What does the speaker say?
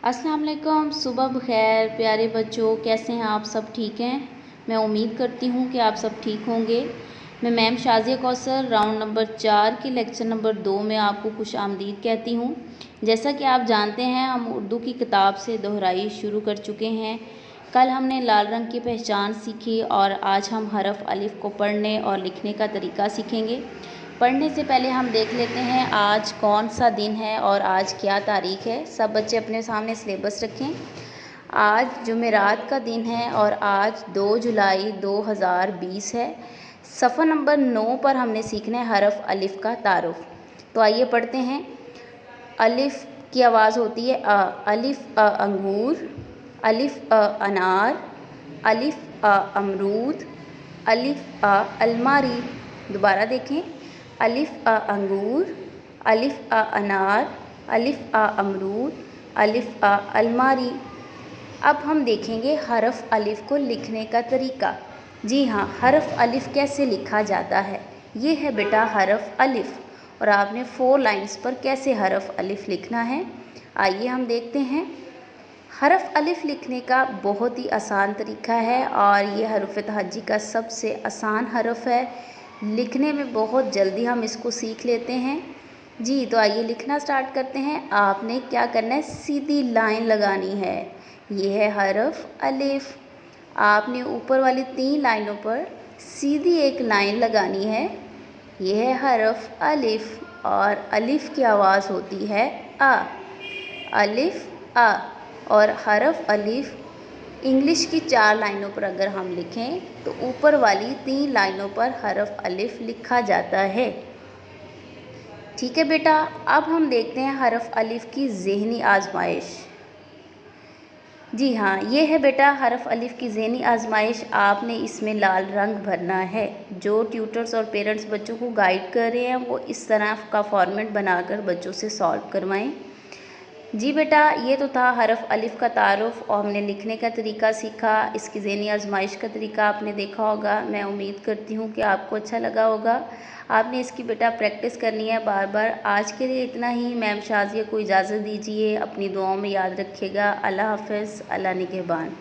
अस्सलाम वालेकुम, सुबह बखैर प्यारे बच्चों। कैसे हैं आप सब? ठीक हैं? मैं उम्मीद करती हूँ कि आप सब ठीक होंगे। मैं ma'am Shazia Kausar round number 4 की लेक्चर नंबर 2 में आपको खुश आमदीद कहती हूँ। जैसा कि आप जानते हैं, हम उर्दू की किताब से दोहराई शुरू कर चुके हैं। कल हमने लाल रंग की पहचान सीखी और आज हम हरफ अलिफ को पढ़ने और लिखने का तरीका सीखेंगे। पढ़ने से पहले हम देख लेते हैं आज कौन सा दिन है और आज क्या तारीख है। सब बच्चे अपने सामने सिलेबस रखें। आज जुमेरात का दिन है और आज 2 जुलाई 2020 है। सफ़ा नंबर 9 पर हमने सीखना है हरफ अलिफ का तारुफ। तो आइए पढ़ते हैं। अलिफ की आवाज़ होती है अ। अलिफ अ अंगूर, अलिफ अ अनार, अलिफ अ अमरूद, अलिफ अ अलमारी। दोबारा देखें, अलिफ अ अंगूर, अलिफ अ अनार, अलिफ अ अमरूद, अलिफ अ अलमारी। अब हम देखेंगे हरफ अलिफ को लिखने का तरीका। जी हाँ, हरफ अलिफ कैसे लिखा जाता है। ये है बेटा हरफ अलिफ और आपने 4 लाइन्स पर कैसे हरफ अलिफ लिखना है, आइए हम देखते हैं। हरफ अलिफ लिखने का बहुत ही आसान तरीका है और ये हरूफ तहज्जी का सबसे आसान हरफ है। लिखने में बहुत जल्दी हम इसको सीख लेते हैं। जी, तो आइए लिखना स्टार्ट करते हैं। आपने क्या करना है, सीधी लाइन लगानी है। ये है हरफ अलिफ। आपने ऊपर वाली 3 लाइनों पर सीधी एक लाइन लगानी है। ये है हरफ अलिफ और अलिफ की आवाज़ होती है अ। अलिफ अ। और हरफ अलिफ इंग्लिश की 4 लाइनों पर अगर हम लिखें तो ऊपर वाली 3 लाइनों पर हरफ अलिफ लिखा जाता है। ठीक है बेटा, अब हम देखते हैं हरफ अलिफ की ज़हनी आजमाइश। जी हाँ, ये है बेटा हरफ अलिफ की ज़हनी आजमाइश। आपने इसमें लाल रंग भरना है। जो ट्यूटर्स और पेरेंट्स बच्चों को गाइड कर रहे हैं वो इस तरह का फॉर्मेट बनाकर बच्चों से सॉल्व करवाएं। जी बेटा, ये तो था हरफ अलिफ का तारुफ और हमने लिखने का तरीका सीखा। इसकी ज़हनी आजमाइश का तरीका आपने देखा होगा। मैं उम्मीद करती हूँ कि आपको अच्छा लगा होगा। आपने इसकी बेटा प्रैक्टिस करनी है बार बार। आज के लिए इतना ही। मैम शाज़िया को इजाज़त दीजिए। अपनी दुआओं में याद रखिएगा। अल्लाह हाफ़िज़, अल्लाह निगहबान।